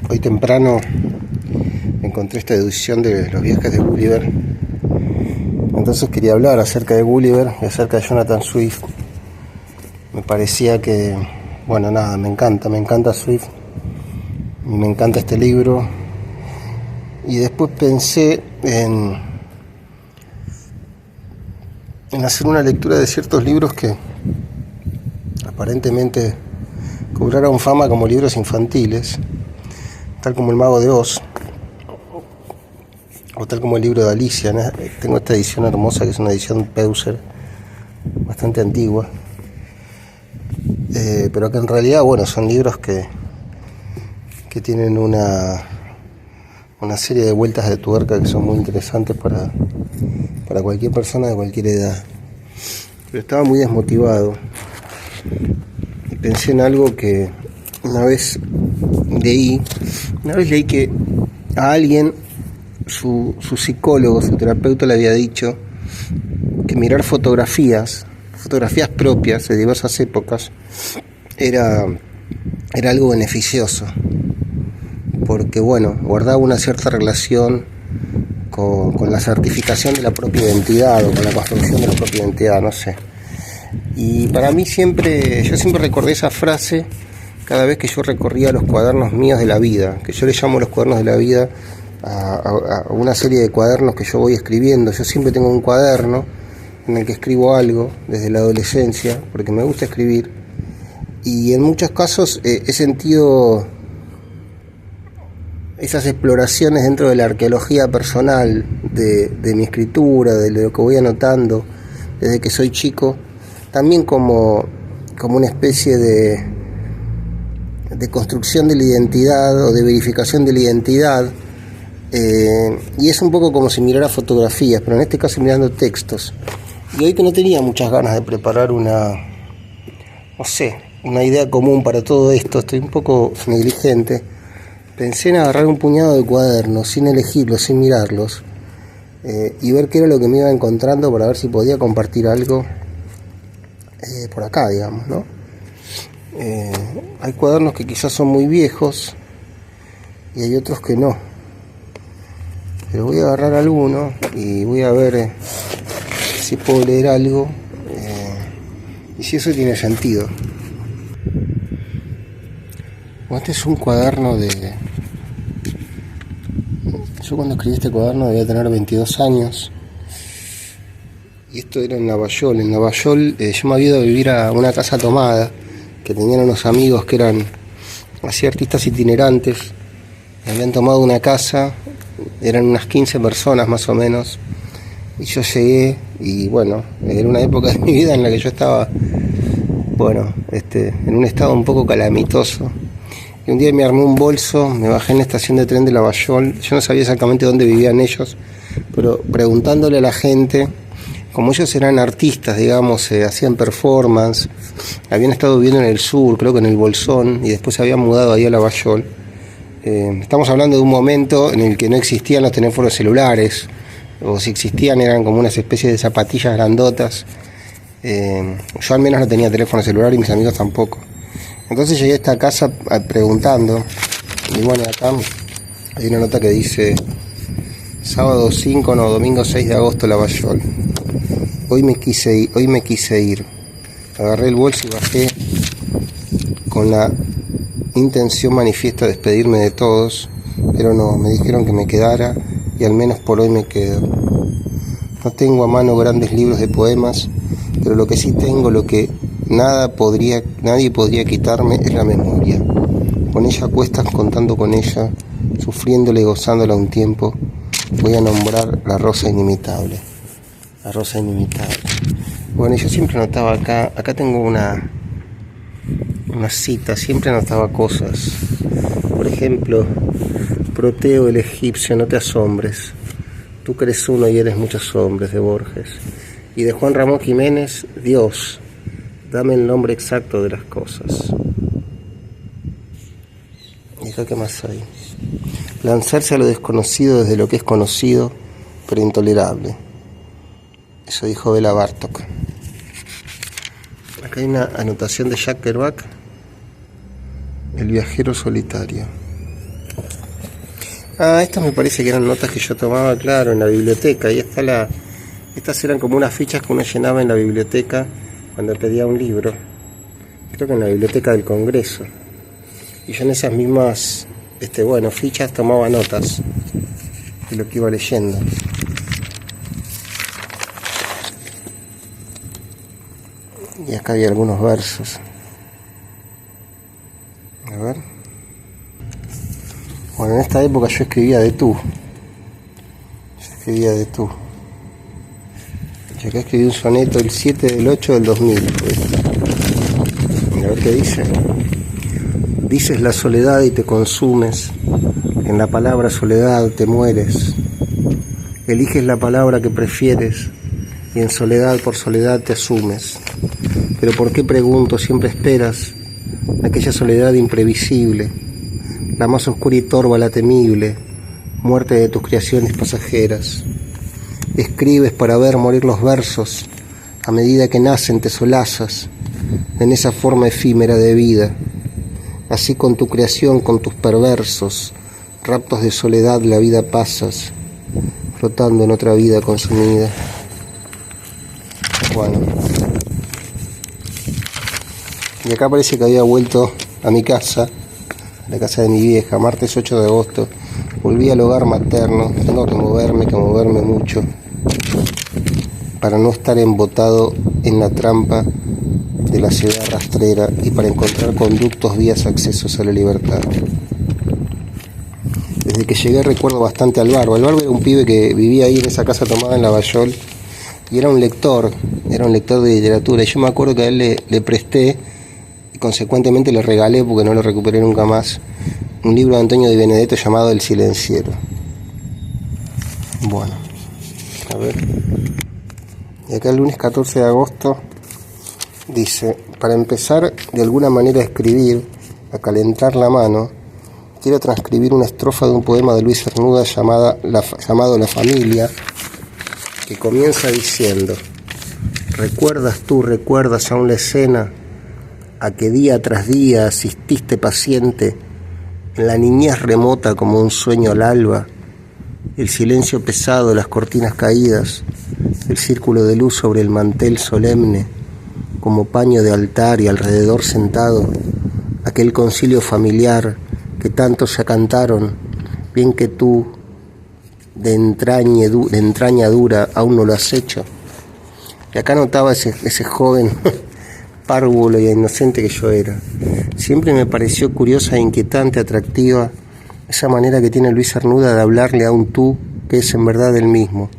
Hoy temprano encontré esta edición de los viajes de Gulliver. Entonces quería hablar acerca de Gulliver y acerca de Jonathan Swift. Me parecía que, bueno, nada, me encanta Swift. Y me encanta este libro. Y después pensé en hacer una lectura de ciertos libros que aparentemente cobraron fama como libros infantiles, tal como El Mago de Oz, o tal como el libro de Alicia, ¿no? Tengo esta edición hermosa, que es una edición Peuser, bastante antigua, pero que en realidad, bueno, son libros que tienen una serie de vueltas de tuerca que son muy interesantes para cualquier persona de cualquier edad. Pero estaba muy desmotivado y pensé en algo que una vez leí que a alguien su psicólogo, su terapeuta, le había dicho que mirar fotografías propias de diversas épocas era algo beneficioso, porque bueno, guardaba una cierta relación con la certificación de la propia identidad, o con la construcción de la propia identidad, no sé. Y para mí yo siempre recordé esa frase cada vez que yo recorría los cuadernos míos de la vida, que yo le llamo los cuadernos de la vida a una serie de cuadernos que yo voy escribiendo. Yo siempre tengo un cuaderno en el que escribo algo desde la adolescencia, porque me gusta escribir, y en muchos casos he sentido esas exploraciones dentro de la arqueología personal de mi escritura, de lo que voy anotando desde que soy chico, también como una especie de construcción de la identidad o de verificación de la identidad, y es un poco como si mirara fotografías, pero en este caso mirando textos. Y hoy, que no tenía muchas ganas de preparar una idea común para todo esto, estoy un poco negligente, pensé en agarrar un puñado de cuadernos sin elegirlos, sin mirarlos, y ver qué era lo que me iba encontrando para ver si podía compartir algo por acá, digamos, ¿no? Hay cuadernos que quizás son muy viejos y hay otros que no, pero voy a agarrar alguno y voy a ver si puedo leer algo, y si eso tiene sentido. Bueno, este es un cuaderno yo cuando escribí este cuaderno debía tener 22 años, y esto era en Lavallol. En Lavallol yo me había ido a vivir a una casa tomada que tenían unos amigos que eran así artistas itinerantes. Habían tomado una casa, eran unas 15 personas más o menos, y yo llegué, y bueno, era una época de mi vida en la que yo estaba, bueno, en un estado un poco calamitoso. Y un día me armé un bolso, me bajé en la estación de tren de Lavallol. Yo no sabía exactamente dónde vivían ellos, pero preguntándole a la gente, como ellos eran artistas, digamos, hacían performance, habían estado viviendo en el sur, creo que en el Bolsón, y después se habían mudado ahí a Lavallol. Estamos hablando de un momento en el que no existían los teléfonos celulares, o si existían eran como unas especies de zapatillas grandotas. Yo al menos no tenía teléfono celular y mis amigos tampoco. Entonces llegué a esta casa preguntando, y bueno, acá hay una nota que dice: domingo 6 de agosto, Lavallol. Hoy me quise ir. Agarré el bolso y bajé con la intención manifiesta de despedirme de todos, pero no, me dijeron que me quedara, y al menos por hoy me quedo. No tengo a mano grandes libros de poemas, pero lo que sí tengo, lo que nadie podría quitarme, es la memoria. Con ella a cuestas, contando con ella, sufriéndola y gozándola un tiempo, voy a nombrar la rosa inimitable. La rosa inimitable. Bueno, yo siempre anotaba acá tengo una cita, siempre anotaba cosas. Por ejemplo, Proteo el egipcio, no te asombres, tú que eres uno y eres muchos hombres, de Borges. Y de Juan Ramón Jiménez, Dios, dame el nombre exacto de las cosas. ¿Y acá qué más hay? Lanzarse a lo desconocido desde lo que es conocido, pero intolerable. Eso dijo Bela Bartok. Acá hay una anotación de Jacques Kerouac, El viajero solitario. Estas me parece que eran notas que yo tomaba, claro, en la biblioteca. Y estas eran como unas fichas que uno llenaba en la biblioteca cuando pedía un libro. Creo que en la biblioteca del Congreso. Y yo en esas mismas, fichas tomaba notas de lo que iba leyendo. Y acá había algunos versos. A ver. Bueno, en esta época yo escribía de tú. Y acá escribí un soneto el 7/8/2000. A ver qué dice. Dices la soledad y te consumes. En la palabra soledad te mueres. Eliges la palabra que prefieres y en soledad por soledad te asumes. Pero ¿por qué, pregunto, siempre esperas aquella soledad imprevisible, la más oscura y torva, la temible, muerte de tus creaciones pasajeras? Escribes para ver morir los versos, a medida que nacen te solazas en esa forma efímera de vida. Así con tu creación, con tus perversos, raptos de soledad la vida pasas, flotando en otra vida consumida. Bueno. Y acá parece que había vuelto a mi casa, la casa de mi vieja, martes 8 de agosto. Volví al hogar materno, tengo que moverme mucho, para no estar embotado en la trampa de la ciudad rastrera y para encontrar conductos, vías, accesos a la libertad. Desde que llegué recuerdo bastante al Barbo. El Barbo era un pibe que vivía ahí en esa casa tomada en Lavallol y era un lector de literatura. Y yo me acuerdo que a él le presté y consecuentemente le regalé, porque no lo recuperé nunca más, un libro de Antonio Di Benedetto llamado El Silenciero. Bueno, a ver. Y acá el lunes 14 de agosto dice: para empezar de alguna manera a escribir, a calentar la mano, quiero transcribir una estrofa de un poema de Luis Cernuda llamado La Familia, que comienza diciendo: recuerdas aún la escena a que día tras día asististe paciente en la niñez remota como un sueño al alba, el silencio pesado, las cortinas caídas, el círculo de luz sobre el mantel solemne como paño de altar y alrededor sentado aquel concilio familiar que tantos ya cantaron, bien que tú de entraña dura aún no lo has hecho. Y acá notaba ese joven párvulo y inocente que yo era. Siempre me pareció curiosa, inquietante, atractiva esa manera que tiene Luis Cernuda de hablarle a un tú que es en verdad el mismo.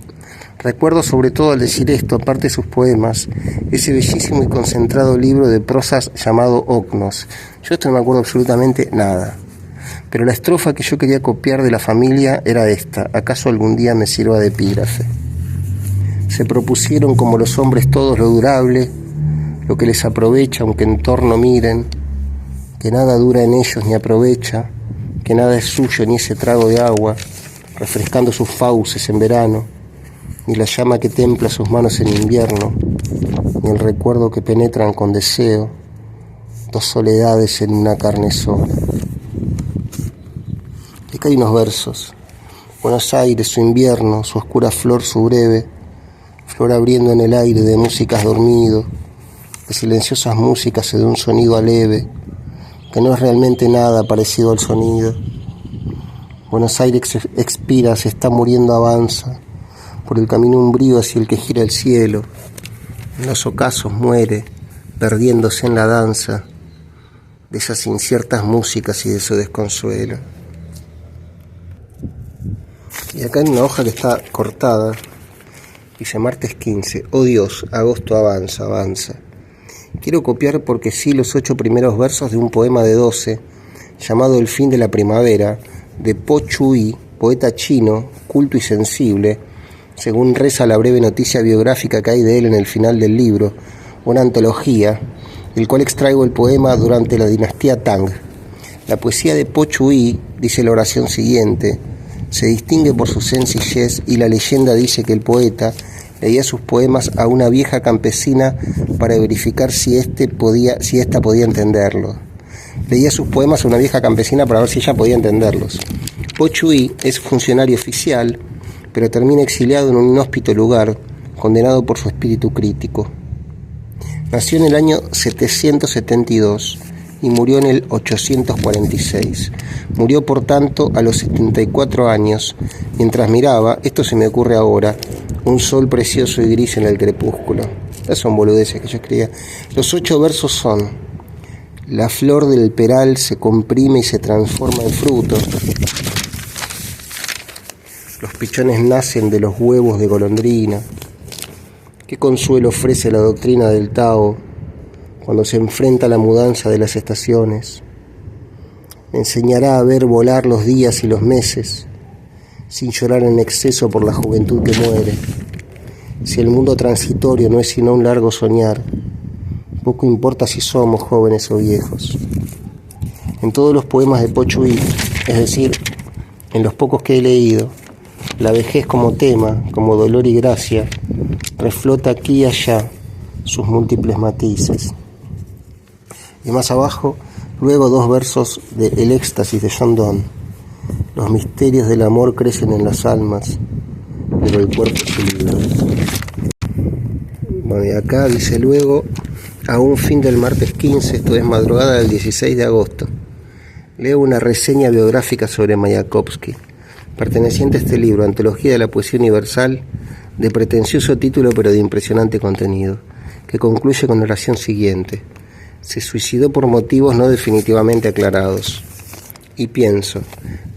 Recuerdo sobre todo al decir esto, aparte de sus poemas, ese bellísimo y concentrado libro de prosas llamado Ocnos. Yo esto no me acuerdo absolutamente nada, pero la estrofa que yo quería copiar de La Familia era esta: ¿acaso algún día me sirva de epígrafe? Se propusieron como los hombres todos lo durable, lo que les aprovecha aunque en torno miren, que nada dura en ellos ni aprovecha, que nada es suyo ni ese trago de agua, refrescando sus fauces en verano, ni la llama que templa sus manos en invierno, ni el recuerdo que penetran con deseo, dos soledades en una carne sola. Y acá hay unos versos: Buenos Aires, su invierno, su oscura flor, su breve, flor abriendo en el aire de músicas dormido, de silenciosas músicas de un sonido aleve, que no es realmente nada parecido al sonido. Buenos Aires expira, se está muriendo, avanza por el camino umbrío hacia el que gira el cielo. En los ocasos muere, perdiéndose en la danza de esas inciertas músicas y de su desconsuelo. Y acá en una hoja que está cortada dice: martes 15, oh Dios, agosto avanza, avanza. Quiero copiar porque sí los 8 primeros versos de un poema de 12 llamado El fin de la primavera, de Po Chui, poeta chino, culto y sensible, según reza la breve noticia biográfica que hay de él en el final del libro, una antología, del cual extraigo el poema durante la dinastía Tang. La poesía de Po Chui, dice la oración siguiente, se distingue por su sencillez y la leyenda dice que el poeta leía sus poemas a una vieja campesina para verificar si ésta podía entenderlo. Leía sus poemas a una vieja campesina para ver si ella podía entenderlos. Po Chuy es funcionario oficial, pero termina exiliado en un inhóspito lugar, condenado por su espíritu crítico. Nació en el año 772 y murió en el 846. Murió, por tanto, a los 74 años, mientras miraba, esto se me ocurre ahora, un sol precioso y gris en el crepúsculo. Estas son boludeces que yo escribía. Los 8 versos son: la flor del peral se comprime y se transforma en fruto. Los pichones nacen de los huevos de golondrina. ¿Qué consuelo ofrece la doctrina del Tao cuando se enfrenta a la mudanza de las estaciones? Me enseñará a ver volar los días y los meses, sin llorar en exceso por la juventud que muere. Si el mundo transitorio no es sino un largo soñar, poco importa si somos jóvenes o viejos. En todos los poemas de Po Chuy, es decir, en los pocos que he leído, la vejez como tema, como dolor y gracia, reflota aquí y allá sus múltiples matices. Y más abajo, luego 2 versos de El éxtasis de John Donne. Los misterios del amor crecen en las almas, pero el cuerpo es libre. Bueno, y acá dice luego: aún fin del martes 15, esto es madrugada del 16 de agosto. Leo una reseña biográfica sobre Mayakovsky, perteneciente a este libro, Antología de la Poesía Universal, de pretencioso título pero de impresionante contenido, que concluye con la oración siguiente: se suicidó por motivos no definitivamente aclarados. Y pienso,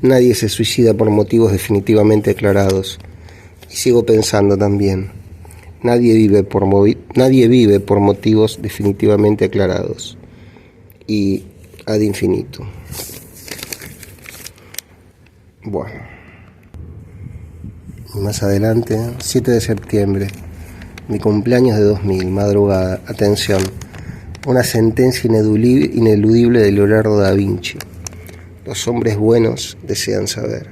nadie se suicida por motivos definitivamente aclarados. Y sigo pensando también, nadie vive por motivos definitivamente aclarados. Y ad infinitum. Bueno. Y más adelante, 7 de septiembre, mi cumpleaños de 2000, madrugada. Atención, una sentencia ineludible de Leonardo da Vinci. Los hombres buenos desean saber.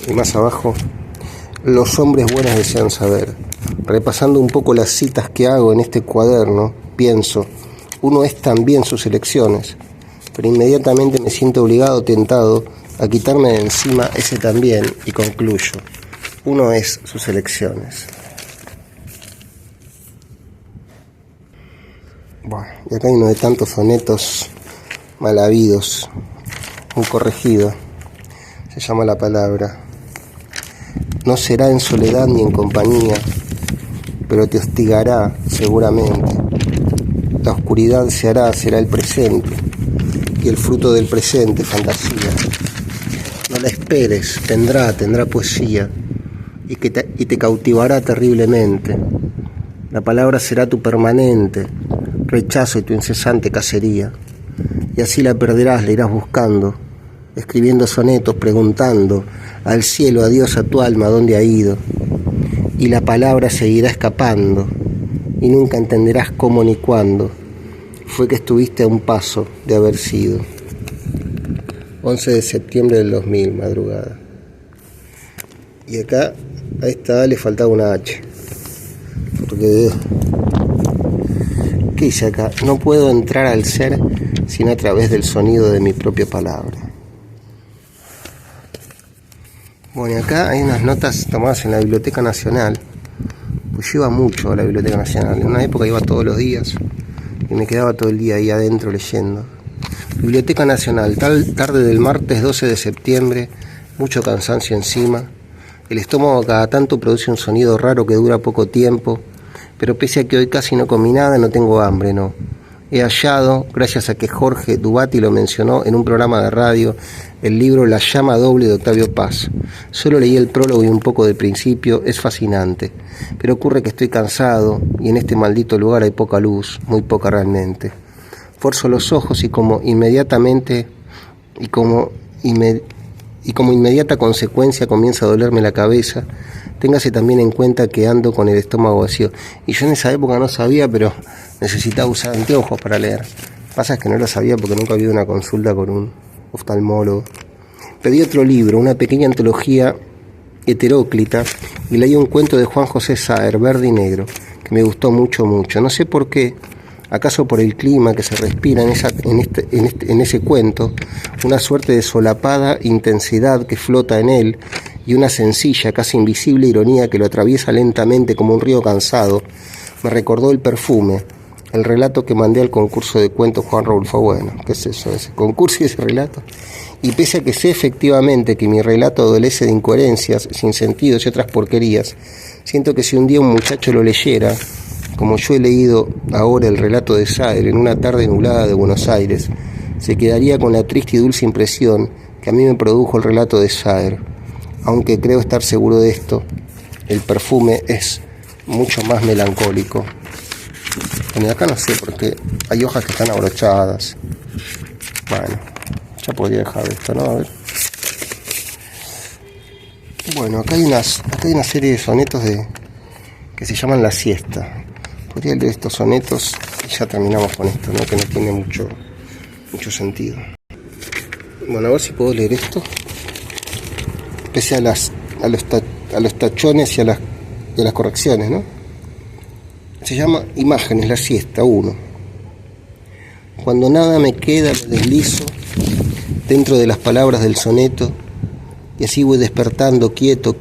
Y más abajo, los hombres buenos desean saber. Repasando un poco las citas que hago en este cuaderno, pienso, uno es también sus elecciones, pero inmediatamente me siento obligado, tentado, a quitarme de encima ese también, y concluyo, uno es sus elecciones. Bueno, y acá hay uno de tantos sonetos mal habidos, un corregido, se llama La Palabra. No será en soledad ni en compañía, pero te hostigará seguramente. La oscuridad será el presente, y el fruto del presente, fantasía. No la esperes, tendrá poesía, y te cautivará terriblemente. La palabra será tu permanente rechazo y tu incesante cacería, y así la perderás, la irás buscando, escribiendo sonetos, preguntando al cielo, a Dios, a tu alma, ¿dónde ha ido? Y la palabra seguirá escapando, y nunca entenderás cómo ni cuándo fue que estuviste a un paso de haber sido. 11 de septiembre del 2000, madrugada. Y acá, a esta A le faltaba una H. Porque, ¿qué dice acá? No puedo entrar al ser sino a través del sonido de mi propia palabra. Bueno, y acá hay unas notas tomadas en la Biblioteca Nacional. Pues yo iba mucho a la Biblioteca Nacional. En una época iba todos los días y me quedaba todo el día ahí adentro leyendo. Biblioteca Nacional, tarde del martes 12 de septiembre, mucho cansancio encima. El estómago cada tanto produce un sonido raro que dura poco tiempo, pero pese a que hoy casi no comí nada, no tengo hambre, no. He hallado, gracias a que Jorge Dubati lo mencionó en un programa de radio, el libro La llama doble de Octavio Paz. Solo leí el prólogo y un poco del principio, es fascinante, pero ocurre que estoy cansado y en este maldito lugar hay poca luz, muy poca realmente. Forzo los ojos y como inmediata consecuencia comienza a dolerme la cabeza. Téngase también en cuenta que ando con el estómago vacío. Y yo en esa época no sabía, pero necesitaba usar anteojos para leer. Pasa es que no lo sabía porque nunca había una consulta con un oftalmólogo. Pedí otro libro, una pequeña antología heteróclita, y leí un cuento de Juan José Saer, Verde y Negro, que me gustó mucho. No sé por qué, ¿Acaso por el clima que se respira en ese cuento, una suerte de solapada intensidad que flota en él y una sencilla, casi invisible ironía que lo atraviesa lentamente como un río cansado? Me recordó el perfume, el relato que mandé al concurso de cuentos Juan Rulfo. Bueno, ¿qué es eso? ¿Ese concurso y ese relato? Y pese a que sé efectivamente que mi relato adolece de incoherencias, sinsentidos y otras porquerías, siento que si un día un muchacho lo leyera, como yo he leído ahora el relato de Saer en una tarde nublada de Buenos Aires, se quedaría con la triste y dulce impresión que a mí me produjo el relato de Saer. Aunque creo estar seguro de esto, el perfume es mucho más melancólico. Bueno, acá no sé, porque hay hojas que están abrochadas. Bueno, ya podría dejar esto, ¿no? A ver. Bueno, acá hay una serie de sonetos que se llaman La Siesta. Podría leer estos sonetos y ya terminamos con esto, ¿no? Que no tiene mucho sentido. Bueno, a ver si puedo leer esto. Pese a los tachones y a las correcciones, ¿no? Se llama Imágenes, La Siesta, 1. Cuando nada me queda, me deslizo dentro de las palabras del soneto y así voy despertando quieto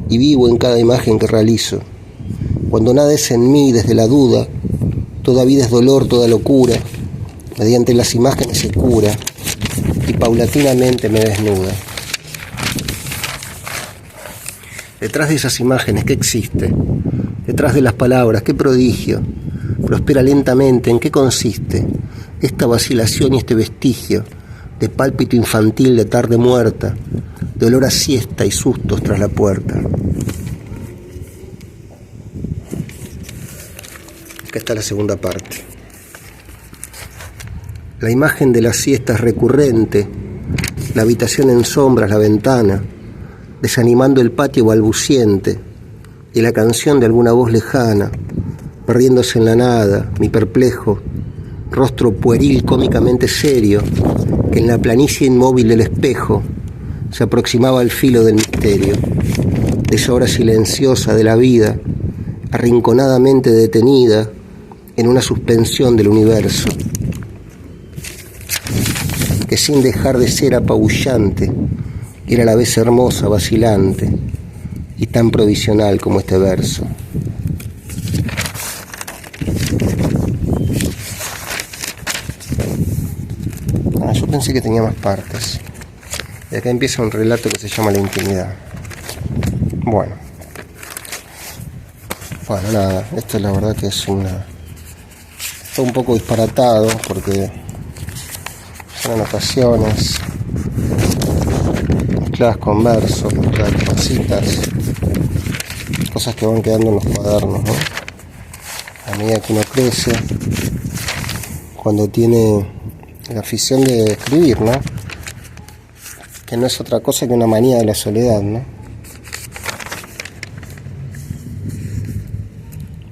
y vivo en cada imagen que realizo. Cuando nada es en mí desde la duda, toda vida es dolor, toda locura, mediante las imágenes se cura y paulatinamente me desnuda. Detrás de esas imágenes, ¿qué existe? Detrás de las palabras, ¿qué prodigio? Prospera lentamente, ¿en qué consiste esta vacilación y este vestigio de pálpito infantil de tarde muerta, de olor a siesta y sustos tras la puerta? Acá está la segunda parte. La imagen de la siesta es recurrente, la habitación en sombras, la ventana, desanimando el patio balbuciente, y la canción de alguna voz lejana, perdiéndose en la nada, mi perplejo, rostro pueril cómicamente serio, que en la planicie inmóvil del espejo se aproximaba al filo del misterio, de esa hora silenciosa de la vida, arrinconadamente detenida en una suspensión del universo, que sin dejar de ser apabullante, era a la vez hermosa, vacilante y tan provisional como este verso. Yo pensé que tenía más partes. Y acá empieza un relato que se llama La Intimidad. Bueno, nada, esto la verdad que es está un poco disparatado porque son anotaciones mezcladas con versos, mezcladas con citas, cosas que van quedando en los cuadernos, ¿no? A medida que uno crece, cuando tiene la afición de escribir, ¿no? Que no es otra cosa que una manía de la soledad, ¿no?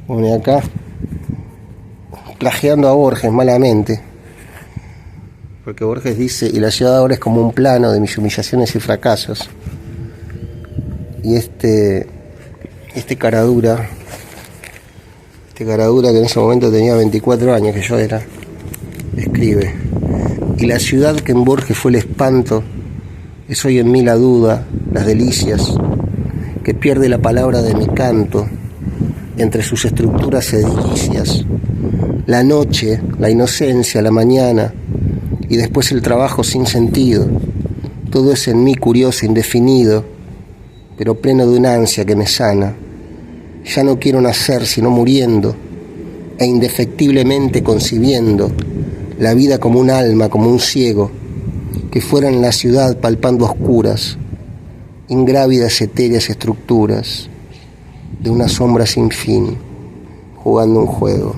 Bueno, y acá, plagiando a Borges malamente, porque Borges dice, y la ciudad ahora es como un plano de mis humillaciones y fracasos. Y este caradura que en ese momento tenía 24 años, que yo era, escribe: y la ciudad que en Borges fue el espanto, es hoy en mí la duda, las delicias, que pierde la palabra de mi canto entre sus estructuras edilicias, la noche, la inocencia, la mañana, y después el trabajo sin sentido. Todo es en mí curioso, indefinido, pero pleno de una ansia que me sana. Ya no quiero nacer sino muriendo, e indefectiblemente concibiendo la vida como un alma, como un ciego, que fuera en la ciudad palpando oscuras, ingrávidas etéreas estructuras de una sombra sin fin, jugando un juego.